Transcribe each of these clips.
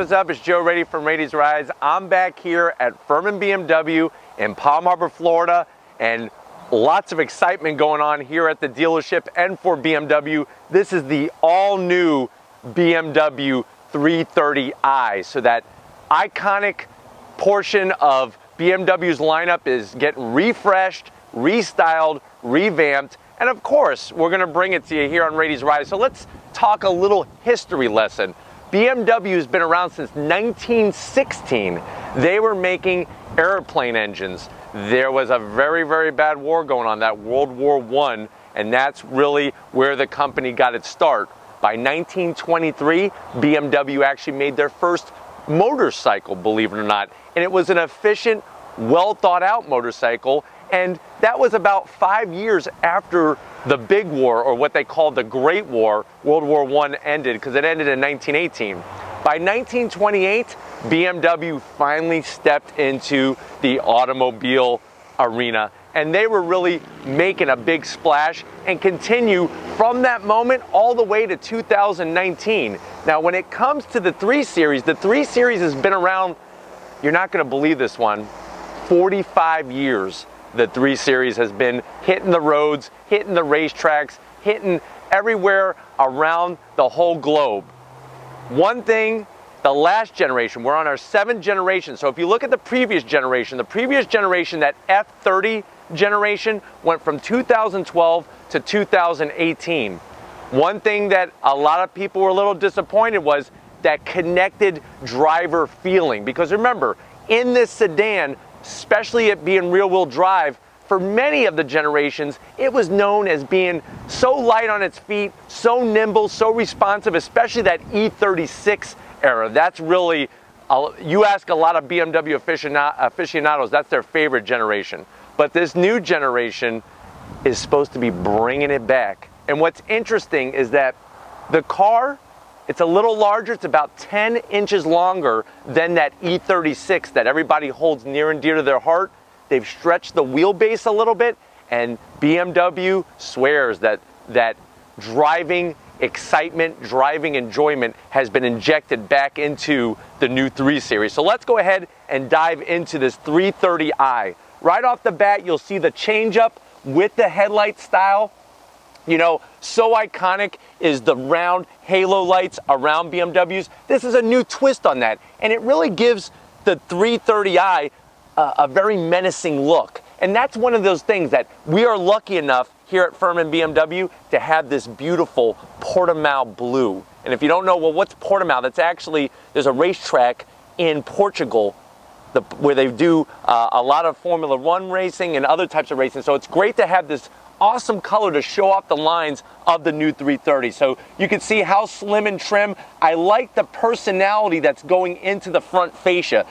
what's up? It's Joe Rady from Rady's Rides. I'm back here at Furman BMW in Palm Harbor, Florida, and lots of excitement going on here at the dealership and for BMW. This is the all-new BMW 330i. So that iconic portion of BMW's lineup is getting refreshed, restyled, revamped, and of course, we're gonna bring it to you here on Rady's Rides. So let's talk a little history lesson. BMW has been around since 1916. They were making airplane engines. There was a very, very bad war going on, that World War I, and that's really where the company got its start. By 1923, BMW actually made their first motorcycle, believe it or not, and it was an efficient, well thought out motorcycle, and that was about 5 years after the big war, or what they called the Great War. World War I ended, because it ended in 1918. By 1928, BMW finally stepped into the automobile arena, and they were really making a big splash and continue from that moment all the way to 2019. Now, when it comes to the 3 Series, the 3 Series has been around, you're not going to believe this one, 45 years. The 3 Series has been hitting the roads, hitting the racetracks, hitting everywhere around the whole globe. One thing, the last generation, we're on our 7th generation. So if you look at the previous generation, that F30 generation went from 2012 to 2018. One thing that a lot of people were a little disappointed was that connected driver feeling. Because remember, in this sedan, especially it being rear-wheel drive, for many of the generations, it was known as being so light on its feet, so nimble, so responsive, especially that E36 era. That's really, you ask a lot of BMW aficionados, that's their favorite generation. But this new generation is supposed to be bringing it back. And what's interesting is that the car, it's a little larger, it's about 10 inches longer than that E36 that everybody holds near and dear to their heart. They've stretched the wheelbase a little bit, and BMW swears that driving excitement, driving enjoyment has been injected back into the new 3 Series. So let's go ahead and dive into this 330i. Right off the bat, you'll see the change up with the headlight style. You know, so iconic is the round halo lights around BMWs. This is a new twist on that, and it really gives the 330i a very menacing look. And that's one of those things that we are lucky enough here at Furman BMW to have this beautiful Portimao blue. And if you don't know, well, what's Portimao? That's actually, there's a racetrack in Portugal where they do a lot of Formula One racing and other types of racing. So it's great to have this awesome color to show off the lines of the new 330. So you can see how slim and trim. I like the personality that's going into the front fascia.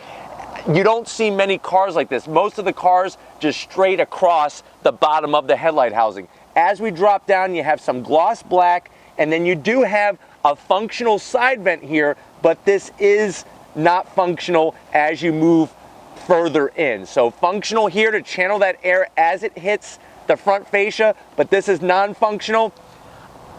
You don't see many cars like this. Most of the cars just straight across the bottom of the headlight housing. As we drop down, you have some gloss black, and then you do have a functional side vent here, but this is not functional as you move further in. So functional here to channel that air as it hits the front fascia, but this is non-functional.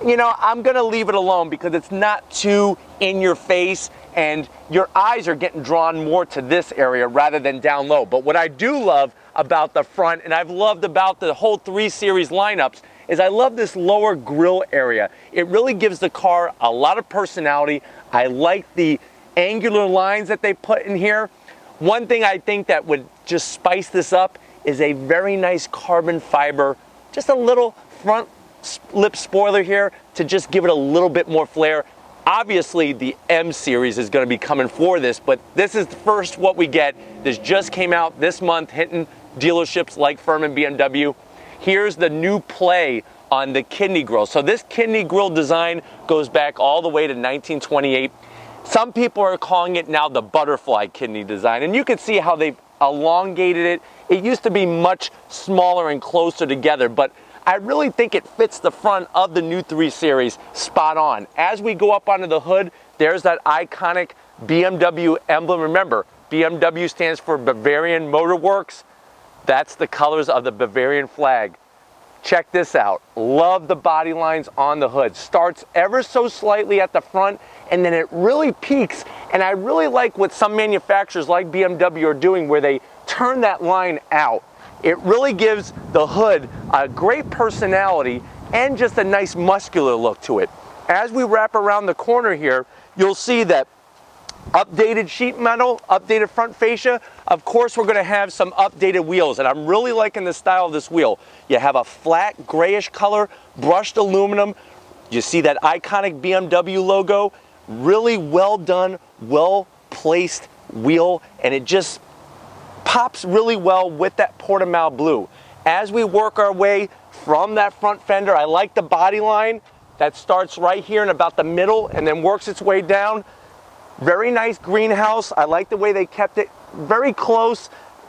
You know, I'm gonna leave it alone because it's not too in your face and your eyes are getting drawn more to this area rather than down low. But what I do love about the front, and I've loved about the whole 3 Series lineups, is I love this lower grille area. It really gives the car a lot of personality. I like the angular lines that they put in here. One thing I think that would just spice this up is a very nice carbon fiber, just a little front lip spoiler here to just give it a little bit more flair. Obviously the M Series is going to be coming for this, but this is the first what we get. This just came out this month, hitting dealerships like Furman BMW. Here's the new play on the kidney grille. So this kidney grille design goes back all the way to 1928. Some people are calling it now the butterfly kidney design, and you can see how they've elongated it. It used to be much smaller and closer together, but I really think it fits the front of the new 3 Series spot on. As we go up onto the hood, there's that iconic BMW emblem. Remember, BMW stands for Bavarian Motor Works. That's the colors of the Bavarian flag. Check this out. Love the body lines on the hood. Starts ever so slightly at the front, and then it really peaks. And I really like what some manufacturers like BMW are doing, where they turn that line out. It really gives the hood a great personality and just a nice muscular look to it. As we wrap around the corner here, you'll see that updated sheet metal, updated front fascia. Of course, we're gonna have some updated wheels, and I'm really liking the style of this wheel. You have a flat grayish color, brushed aluminum. You see that iconic BMW logo. Really well done, well placed wheel, and it just pops really well with that Portimao blue. As we work our way from that front fender, I like the body line that starts right here in about the middle and then works its way down. Very nice greenhouse. I like the way they kept it very close,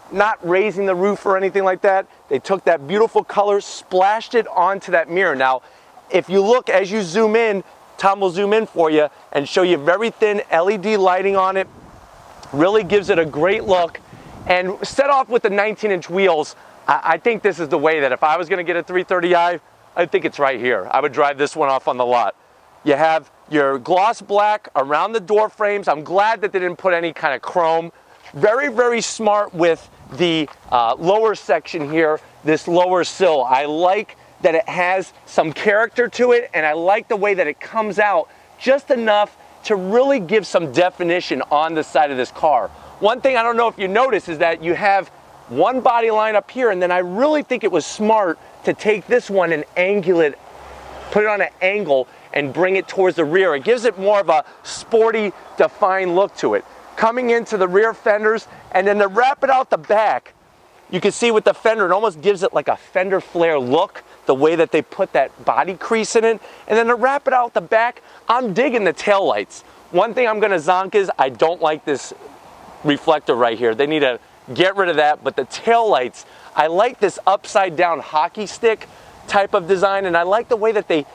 not raising the roof or anything like that. They took that beautiful color, splashed it onto that mirror. Now, if you look as you zoom in, Tom will zoom in for you and show you very thin LED lighting on it. Really gives it a great look. And set off with the 19-inch wheels, I think this is the way that if I was gonna get a 330i, I think it's right here. I would drive this one off on the lot. You have your gloss black around the door frames. I'm glad that they didn't put any kind of chrome. Very, very smart with the lower section here, this lower sill. I like that it has some character to it, and I like the way that it comes out just enough to really give some definition on the side of this car. One thing I don't know if you notice is that you have one body line up here, and then I really think it was smart to take this one and angle it, put it on an angle and bring it towards the rear. It gives it more of a sporty, defined look to it. Coming into the rear fenders, and then to wrap it out the back, you can see with the fender, it almost gives it like a fender flare look, the way that they put that body crease in it. And then to wrap it out the back, I'm digging the tail lights. One thing I'm gonna zonk is I don't like this reflector right here. They need to get rid of that, but the tail lights, I like this upside down hockey stick type of design, and I like the way that they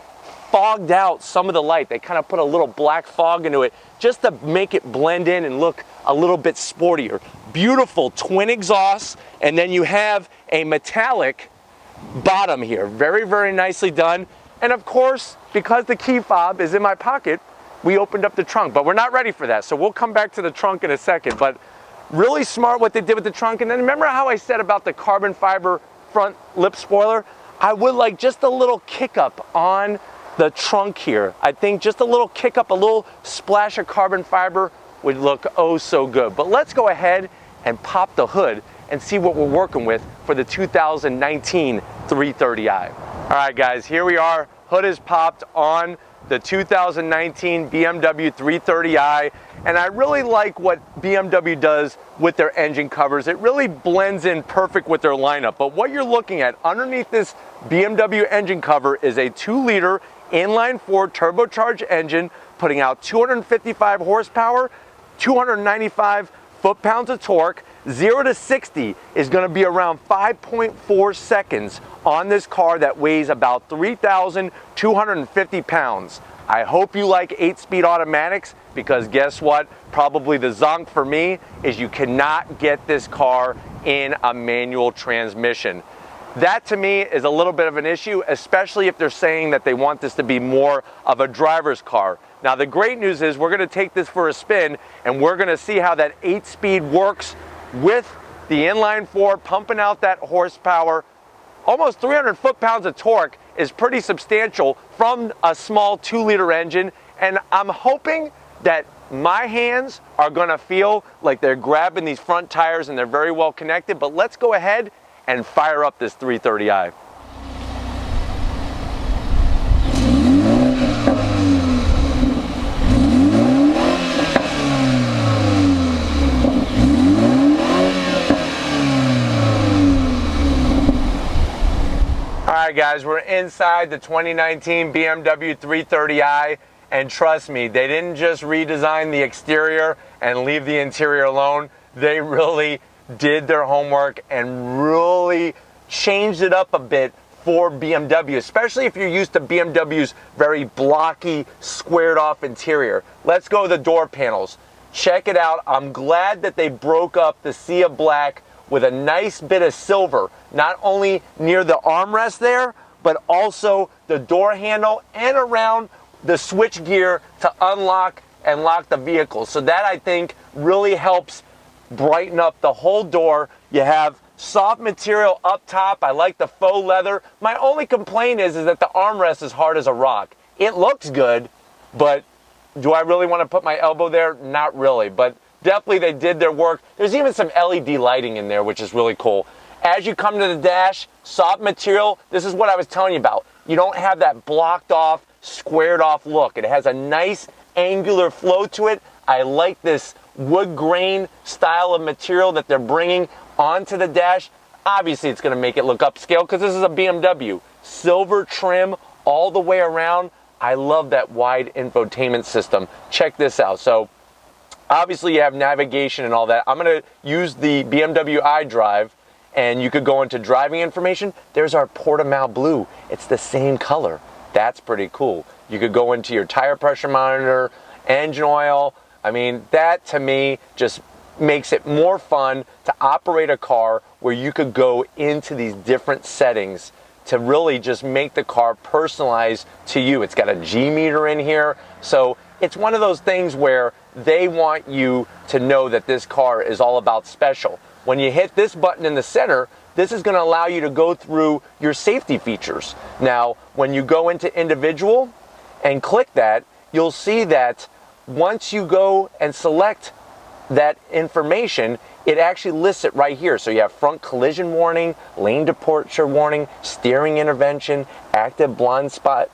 fogged out some of the light. They kind of put a little black fog into it just to make it blend in and look a little bit sportier. Beautiful twin exhausts, and then you have a metallic bottom here. Very, very nicely done. And of course, because the key fob is in my pocket, we opened up the trunk, but we're not ready for that. So we'll come back to the trunk in a second, but really smart what they did with the trunk. And then remember how I said about the carbon fiber front lip spoiler? I would like just a little kick up on the trunk here. I think just a little kick up, a little splash of carbon fiber would look oh so good. But let's go ahead and pop the hood and see what we're working with for the 2019 330i. All right guys, here we are. Hood is popped on the 2019 BMW 330i, and I really like what BMW does with their engine covers. It really blends in perfect with their lineup. But what you're looking at underneath this BMW engine cover is a 2-liter inline-4 turbocharged engine, putting out 255 horsepower, 295 foot-pounds of torque. 0 to 60 is going to be around 5.4 seconds on this car that weighs about 3,250 pounds. I hope you like 8-speed automatics, because guess what? Probably the zonk for me is you cannot get this car in a manual transmission. That to me is a little bit of an issue, especially if they're saying that they want this to be more of a driver's car. Now the great news is we're going to take this for a spin, and we're going to see how that 8-speed works with the inline-4 pumping out that horsepower. Almost 300 foot-pounds of torque is pretty substantial from a small 2-liter engine, and I'm hoping that my hands are going to feel like they're grabbing these front tires and they're very well connected. But let's go ahead and fire up this 330i. All right guys, we're inside the 2019 BMW 330i, and trust me, they didn't just redesign the exterior and leave the interior alone. They really did their homework and really changed it up a bit for BMW, especially if you're used to BMW's very blocky, squared off interior. Let's go to the door panels. Check it out. I'm glad that they broke up the sea of black with a nice bit of silver, not only near the armrest there, but also the door handle and around the switch gear to unlock and lock the vehicle. So that, I think, really helps brighten up the whole door. You have soft material up top. I like the faux leather. My only complaint is that the armrest is hard as a rock. It looks good, but do I really want to put my elbow there? Not really, but definitely they did their work. There's even some LED lighting in there, which is really cool. As you come to the dash, soft material. This is what I was telling you about. You don't have that blocked off, squared off look. It has a nice angular flow to it. I like this wood grain style of material that they're bringing onto the dash. Obviously, it's going to make it look upscale because this is a BMW. Silver trim all the way around. I love that wide infotainment system. Check this out. So obviously you have navigation and all that. I'm going to use the BMW iDrive, and you could go into driving information. There's our Portimao Blue. It's the same color. That's pretty cool. You could go into your tire pressure monitor, engine oil. I mean, that to me just makes it more fun to operate a car where you could go into these different settings to really just make the car personalized to you. It's got a G meter in here. So it's one of those things where they want you to know that this car is all about special. When you hit this button in the center, this is going to allow you to go through your safety features. Now, when you go into individual and click that, you'll see that once you go and select that information, it actually lists it right here. So you have front collision warning, lane departure warning, steering intervention, active blind spot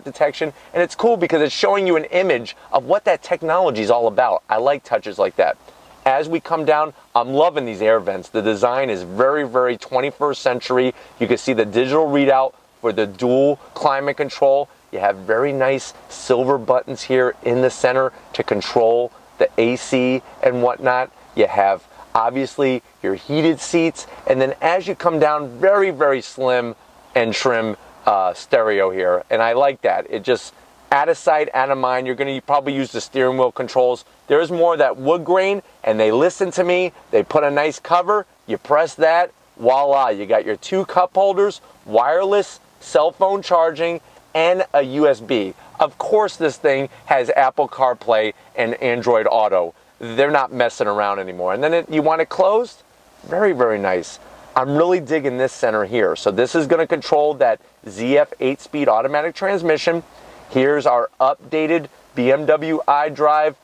detection. And it's cool because it's showing you an image of what that technology is all about. I like touches like that. As we come down, I'm loving these air vents. The design is very, very 21st century. You can see the digital readout for the dual climate control. You have very nice silver buttons here in the center to control the AC and whatnot. You have obviously your heated seats, and then as you come down, very, very slim and trim stereo here, and I like that. It just, out of sight, out of mind. You're going to probably use the steering wheel controls. There's more of that wood grain, and they listen to me. They put a nice cover. You press that, voila, you got your 2 cup holders, wireless cell phone charging, and a USB. Of course, this thing has Apple CarPlay and Android Auto. They're not messing around anymore. And then you want it closed? Very, very nice. I'm really digging this center here. So this is going to control that ZF 8-speed automatic transmission. Here's our updated BMW iDrive,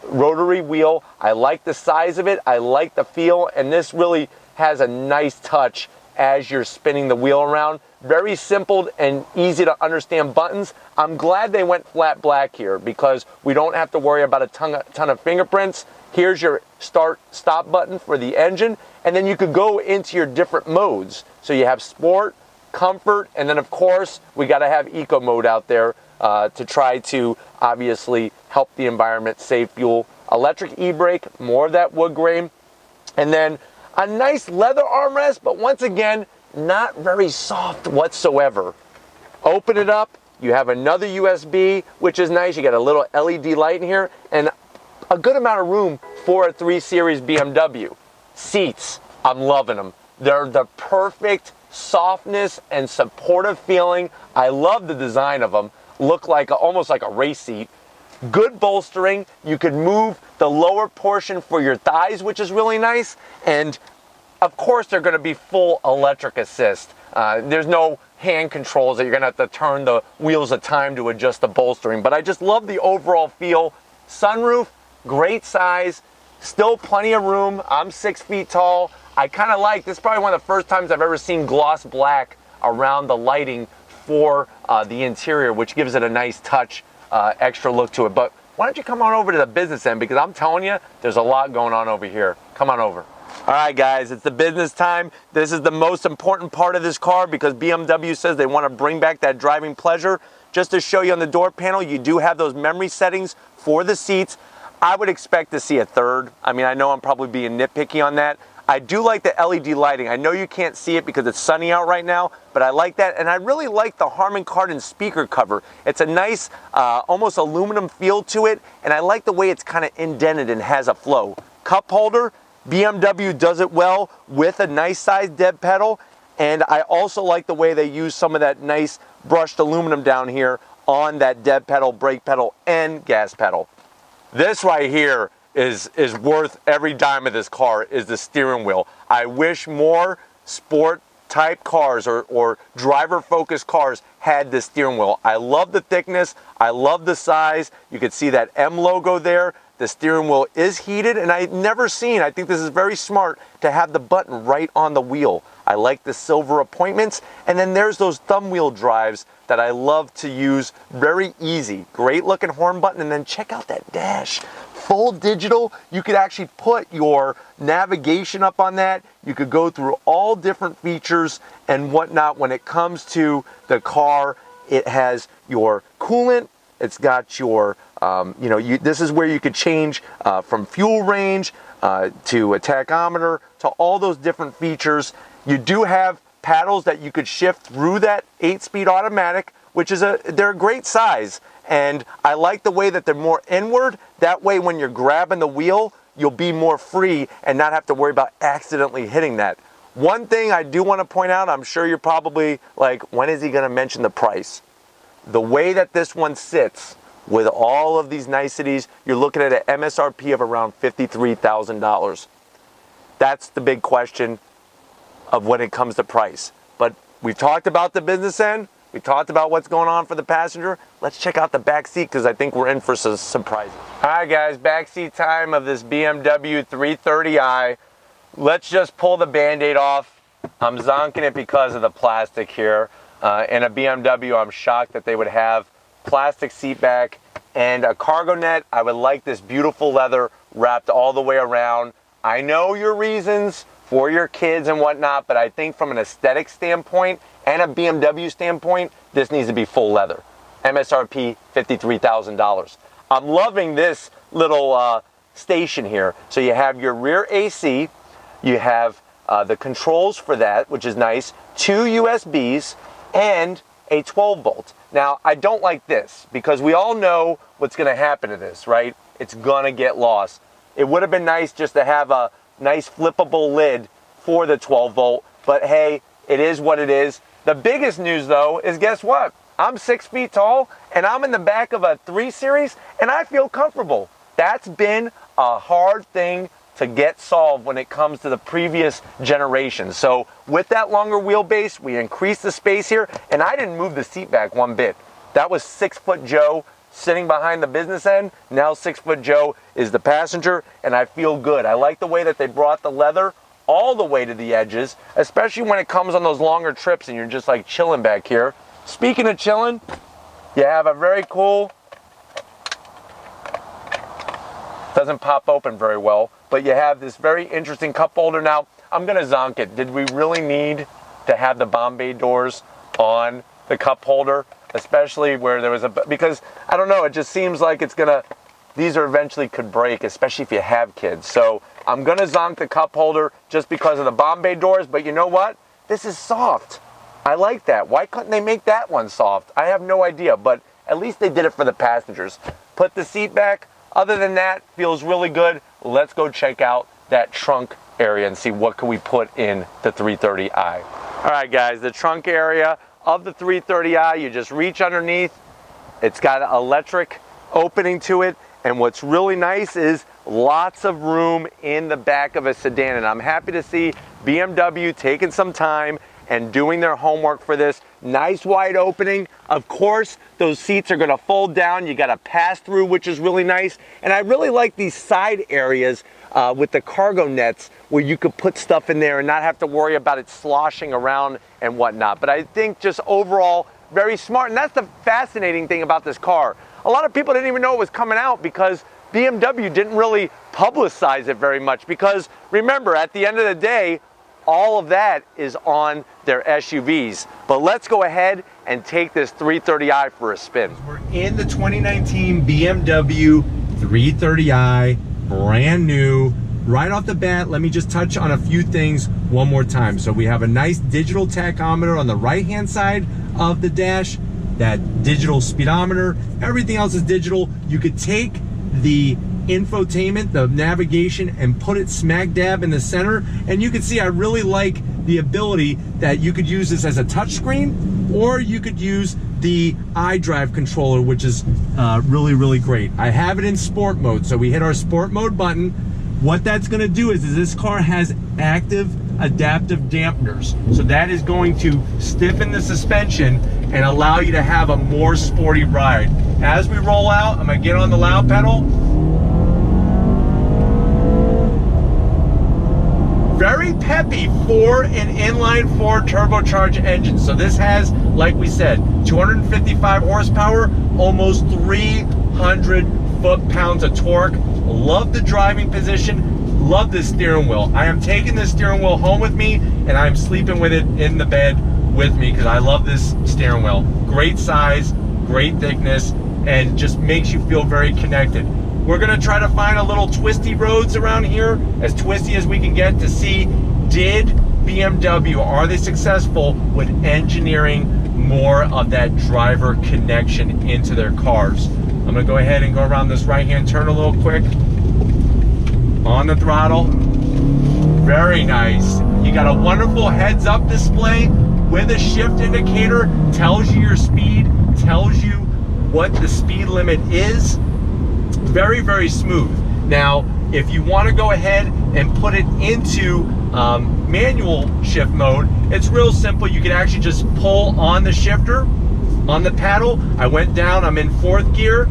rotary wheel. I like the size of it. I like the feel. And this really has a nice touch as you're spinning the wheel around. Very simple and easy to understand buttons. I'm glad they went flat black here because we don't have to worry about a ton of fingerprints. Here's your start-stop button for the engine, and then you could go into your different modes. So you have sport, comfort, and then of course we got to have eco mode out there to try to obviously help the environment, save fuel. Electric e-brake, more of that wood grain, and then a nice leather armrest, but once again, not very soft whatsoever. Open it up, you have another USB, which is nice. You got a little LED light in here, and a good amount of room for a 3 Series BMW. Seats, I'm loving them. They're the perfect softness and supportive feeling. I love the design of them. Look like almost like a race seat. Good bolstering. You could move the lower portion for your thighs, which is really nice. And of course, they're going to be full electric assist. There's no hand controls that you're going to have to turn the wheels a time to adjust the bolstering. But I just love the overall feel. Sunroof, great size, still plenty of room. I'm 6 feet tall. I kind of like, this is probably one of the first times I've ever seen gloss black around the lighting for the interior, which gives it a nice touch, extra look to it. But why don't you come on over to the business end, because I'm telling you, there's a lot going on over here. Come on over. All right, guys, it's the business time. This is the most important part of this car because BMW says they want to bring back that driving pleasure. Just to show you on the door panel, you do have those memory settings for the seats. I would expect to see a third. I mean, I know I'm probably being nitpicky on that. I do like the LED lighting. I know you can't see it because it's sunny out right now, but I like that. And I really like the Harman Kardon speaker cover. It's a nice, almost aluminum feel to it. And I like the way it's kind of indented and has a flow. Cup holder, BMW does it well with a nice sized dead pedal. And I also like the way they use some of that nice brushed aluminum down here on that dead pedal, brake pedal, and gas pedal. This right here is worth every dime of this car, is the steering wheel. I wish more sport type cars or driver focused cars had the steering wheel. I love the thickness, I love the size. You can see that M logo there. The steering wheel is heated, and I've never seen, I think this is very smart, to have the button right on the wheel. I like the silver appointments, and then there's those thumb wheel drives that I love to use. Very easy, great looking horn button, and then check out that dash. Full digital. You could actually put your navigation up on that. You could go through all different features and whatnot. When it comes to the car, it has your coolant, it's got your this is where you could change from fuel range to a tachometer to all those different features. You do have paddles that you could shift through that 8-speed automatic, which is they're a great size. And I like the way that they're more inward. That way when you're grabbing the wheel, you'll be more free and not have to worry about accidentally hitting that. One thing I do want to point out, I'm sure you're probably like, when is he going to mention the price? The way that this one sits, with all of these niceties, you're looking at an MSRP of around $53,000. That's the big question of when it comes to price. But we've talked about the business end. We talked about what's going on for the passenger. Let's check out the back seat, because I think we're in for some surprises. All right, guys, backseat time of this BMW 330i. Let's just pull the Band-Aid off. I'm zonking it because of the plastic here. In a BMW, I'm shocked that they would have plastic seat back and a cargo net. I would like this beautiful leather wrapped all the way around. I know your reasons for your kids and whatnot, but I think from an aesthetic standpoint and a BMW standpoint, this needs to be full leather. MSRP $53,000. I'm loving this little station here. So you have your rear AC, you have the controls for that, which is nice, 2 USBs, and a 12 volt. Now, I don't like this because we all know what's going to happen to this, right? It's going to get lost. It would have been nice just to have a nice flippable lid for the 12 volt, but hey, it is what it is. The biggest news though is, guess what? I'm 6 feet tall and I'm in the back of a 3 Series and I feel comfortable. That's been a hard thing to get solved when it comes to the previous generation. So with that longer wheelbase, we increased the space here, and I didn't move the seat back one bit. That was 6-foot Joe sitting behind the business end. Now 6-foot Joe is the passenger, and I feel good. I like the way that they brought the leather all the way to the edges, especially when it comes on those longer trips and you're just like chilling back here. Speaking of chilling, you have a very cool, doesn't pop open very well, but you have this very interesting cup holder. Now, I'm gonna zonk it. Did we really need to have the Bombay doors on the cup holder? Especially where there was because I don't know, it just seems like these are eventually could break, especially if you have kids. So I'm gonna zonk the cup holder just because of the Bombay doors, but you know what? This is soft. I like that. Why couldn't they make that one soft? I have no idea, but at least they did it for the passengers. Put the seat back. Other than that, feels really good. Let's go check out that trunk area and see what can we put in the 330i. All right, guys, the trunk area of the 330i, you just reach underneath. It's got an electric opening to it, and what's really nice is lots of room in the back of a sedan, and I'm happy to see BMW taking some time and doing their homework for this. Nice wide opening. Of course, those seats are gonna fold down. You got a pass through, which is really nice. And I really like these side areas with the cargo nets where you could put stuff in there and not have to worry about it sloshing around and whatnot. But I think just overall, very smart. And that's the fascinating thing about this car. A lot of people didn't even know it was coming out because BMW didn't really publicize it very much, because remember, at the end of the day, all of that is on their SUVs. But let's go ahead and take this 330i for a spin. We're in the 2019 BMW 330i, brand new. Right off the bat, let me just touch on a few things one more time. So we have a nice digital tachometer on the right-hand side of the dash, that digital speedometer. Everything else is digital. You could take the infotainment, the navigation, and put it smack dab in the center. And you can see I really like the ability that you could use this as a touchscreen, or you could use the iDrive controller, which is really, really great. I have it in sport mode, so we hit our sport mode button. What that's gonna do is this car has active adaptive dampeners. So that is going to stiffen the suspension and allow you to have a more sporty ride. As we roll out, I'm gonna get on the loud pedal. Very peppy for an inline-4 turbocharged engine. So this has, like we said, 255 horsepower, almost 300 foot-pounds of torque. Love the driving position. Love this steering wheel. I am taking this steering wheel home with me, and I'm sleeping with it in the bed with me because I love this steering wheel. Great size, great thickness, and just makes you feel very connected. We're gonna try to find a little twisty roads around here, as twisty as we can get, to see, did BMW, are they successful with engineering more of that driver connection into their cars? I'm gonna go ahead and go around this right-hand turn a little quick. On the throttle, very nice. You got a wonderful heads-up display with a shift indicator, tells you your speed, tells you what the speed limit is. Very, very smooth. Now, if you want to go ahead and put it into manual shift mode, it's real simple. You can actually just pull on the shifter, on the paddle. I went down, I'm in 4th gear,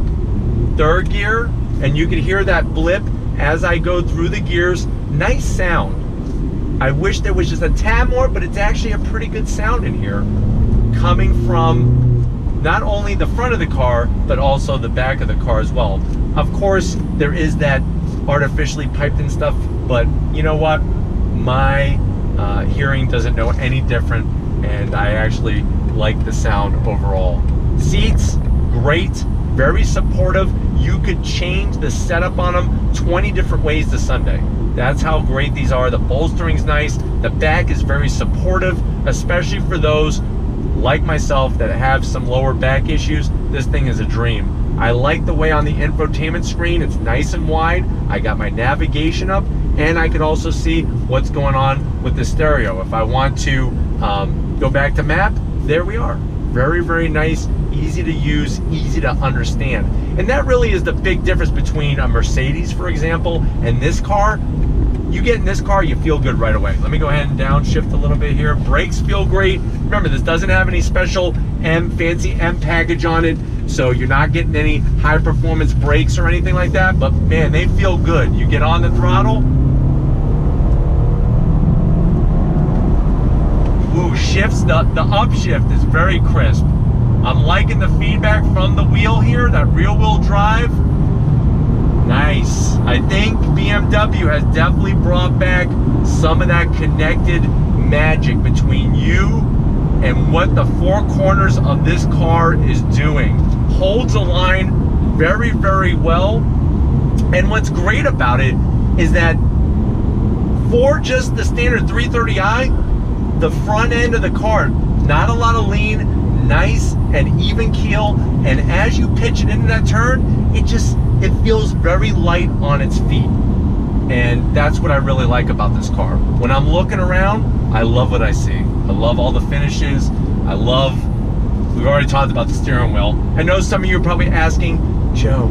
3rd gear, and you can hear that blip as I go through the gears. Nice sound. I wish there was just a tad more, but it's actually a pretty good sound in here, coming from not only the front of the car, but also the back of the car as well. Of course, there is that artificially piped in stuff, but you know what? My hearing doesn't know any different, and I actually like the sound overall. Seats, great, very supportive. You could change the setup on them 20 different ways this Sunday. That's how great these are. The bolstering's nice. The back is very supportive, especially for those like myself that have some lower back issues. This thing is a dream. I like the way on the infotainment screen, it's nice and wide. I got my navigation up, and I can also see what's going on with the stereo. If I want to go back to map, there we are. Very, very nice, easy to use, easy to understand. And that really is the big difference between a Mercedes, for example, and this car. You get in this car, you feel good right away. Let me go ahead and downshift a little bit here. Brakes feel great. Remember, this doesn't have any special fancy M package on it, so you're not getting any high performance brakes or anything like that, but man, they feel good. You get on the throttle. Ooh, shifts, the upshift is very crisp. I'm liking the feedback from the wheel here, that rear wheel drive. Nice. I think BMW has definitely brought back some of that connected magic between you and what the four corners of this car is doing. Holds a line very, very well. And what's great about it is that for just the standard 330i, the front end of the car, not a lot of lean, nice and even keel, and as you pitch it into that turn, it feels very light on its feet. And that's what I really like about this car. When I'm looking around, I love what I see. I love all the finishes. We've already talked about the steering wheel. I know some of you are probably asking, Joe,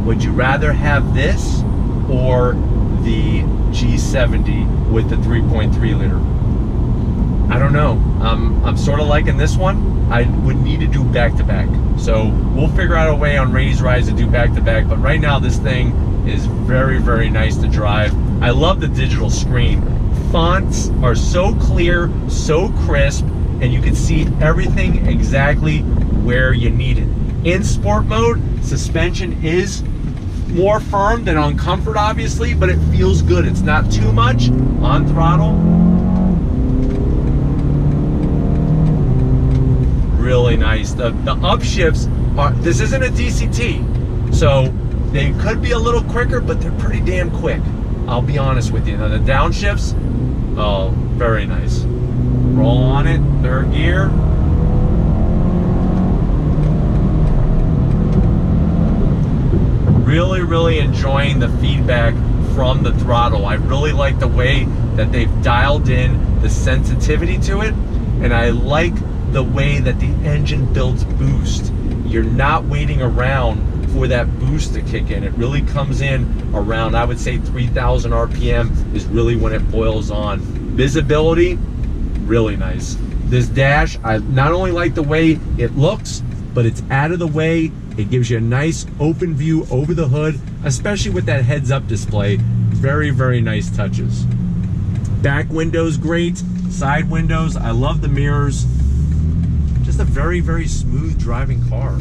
would you rather have this or the G70 with the 3.3 liter? I don't know. I'm sort of liking this one. I would need to do back-to-back. So we'll figure out a way on Raise Rise to do back-to-back. But right now, this thing is very, very nice to drive. I love the digital screen. Fonts are so clear, so crisp, and you can see everything exactly where you need it. In sport mode, suspension is more firm than on comfort, obviously, but it feels good. It's not too much. On throttle, really nice. The upshifts are, this isn't a DCT, so they could be a little quicker, but they're pretty damn quick. I'll be honest with you. Now the downshifts, oh, very nice. Roll on it, third gear. Really enjoying the feedback from the throttle. I really like the way that they've dialed in the sensitivity to it, and I like the way that the engine builds boost. You're not waiting around for that boost to kick in. It really comes in around, I would say 3,000 RPM is really when it boils on. Visibility, really nice. This dash, I not only like the way it looks, but it's out of the way. It gives you a nice open view over the hood, especially with that heads-up display. Very nice touches. Back windows, great. Side windows, I love the mirrors. Just a very smooth driving car.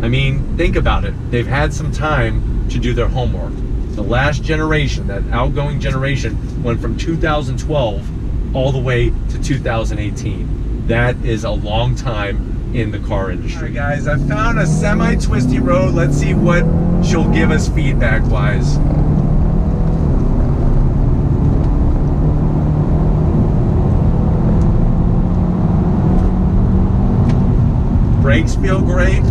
I mean, think about it. They've had some time to do their homework. The last generation, that outgoing generation, went from 2012 all the way to 2018. That is a long time in the car industry. All right, guys, I found a semi-twisty road. Let's see what she'll give us feedback-wise. Brakes feel great.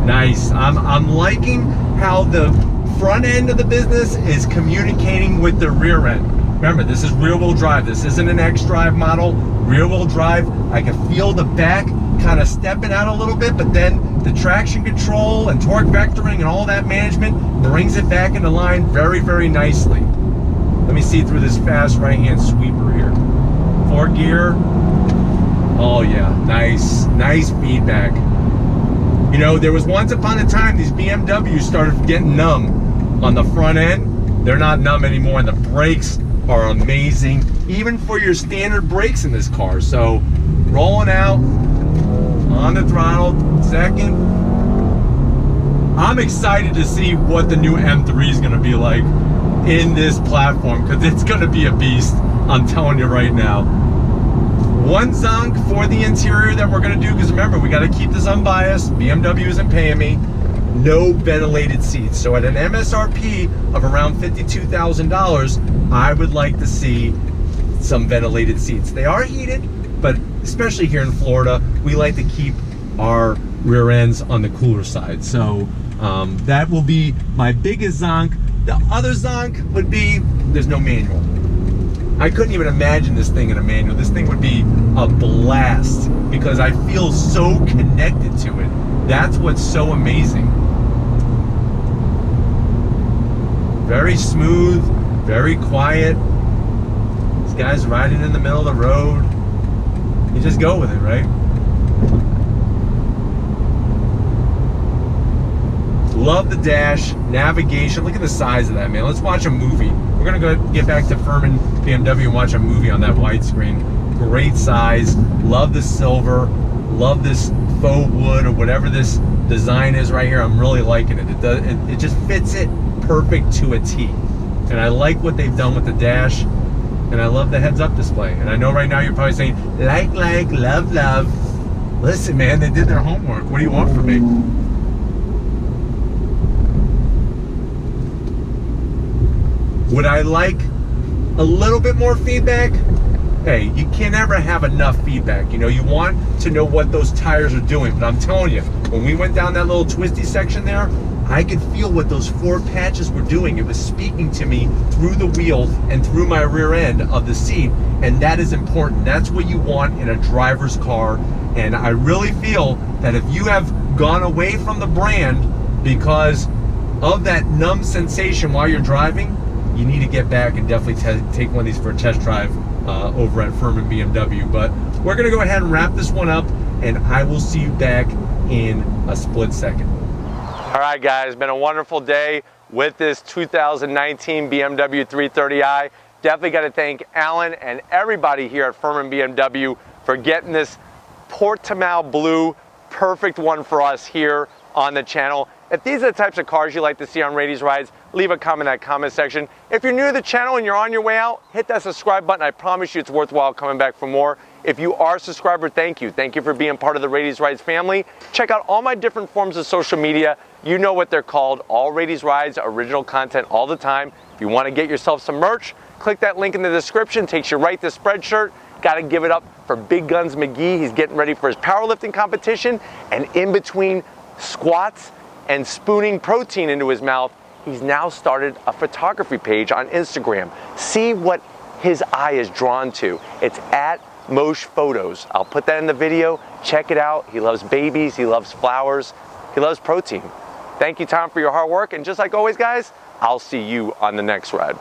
Nice. I'm liking how the front end of the business is communicating with the rear end. Remember, this is rear-wheel drive. This isn't an X-Drive model. Rear-wheel drive. I can feel the back kind of stepping out a little bit, but then the traction control and torque vectoring and all that management brings it back into line very nicely. Let me see through this fast right-hand sweeper here. 4 gear. Oh yeah, nice feedback. You know, there was once upon a time these BMWs started getting numb on the front end. They're not numb anymore, and the brakes are amazing, even for your standard brakes in this car. So, rolling out on the throttle, second. I'm excited to see what the new M3 is going to be like in this platform, because it's going to be a beast. I'm telling you right now. One zonk for the interior that we're going to do, because remember, we got to keep this unbiased. BMW isn't paying me. No ventilated seats. So at an MSRP of around $52,000, I would like to see some ventilated seats. They are heated, but especially here in Florida, we like to keep our rear ends on the cooler side. So that will be my biggest zonk. The other zonk would be, there's no manual. I couldn't even imagine this thing in a manual. This thing would be a blast because I feel so connected to it. That's what's so amazing. Very smooth, very quiet. This guy's riding in the middle of the road. You just go with it, right? Love the dash, navigation. Look at the size of that, man. Let's watch a movie. We're gonna go get back to Furman BMW and watch a movie on that widescreen. Great size. Love the silver. Love this faux wood or whatever this design is right here. I'm really liking it. It just fits it perfect to a T. And I like what they've done with the dash. And I love the heads-up display. And I know right now you're probably saying, like, love. Listen, man, they did their homework. What do you want from me? Would I like a little bit more feedback? Hey, you can never have enough feedback. You know, you want to know what those tires are doing. But I'm telling you, when we went down that little twisty section there, I could feel what those 4 patches were doing. It was speaking to me through the wheel and through my rear end of the seat. And that is important. That's what you want in a driver's car. And I really feel that if you have gone away from the brand because of that numb sensation while you're driving, you need to get back and definitely take one of these for a test drive over at Furman BMW. But we're going to go ahead and wrap this one up, and I will see you back in a split second. All right, guys, been a wonderful day with this 2019 BMW 330i. Definitely got to thank Alan and everybody here at Furman BMW for getting this Portimao blue, perfect one for us here on the channel. If these are the types of cars you like to see on Rady's Rides, leave a comment in that comment section. If you're new to the channel and you're on your way out, hit that subscribe button. I promise you it's worthwhile coming back for more. If you are a subscriber, thank you. Thank you for being part of the Rady's Rides family. Check out all my different forms of social media. You know what they're called. All Rady's Rides, original content all the time. If you want to get yourself some merch, click that link in the description. Takes you right to Spreadshirt. Gotta give it up for Big Guns McGee. He's getting ready for his powerlifting competition, and in between squats and spooning protein into his mouth, he's now started a photography page on Instagram. See what his eye is drawn to. It's at Mosh Photos. I'll put that in the video. Check it out. He loves babies. He loves flowers. He loves protein. Thank you, Tom, for your hard work. And just like always, guys, I'll see you on the next ride.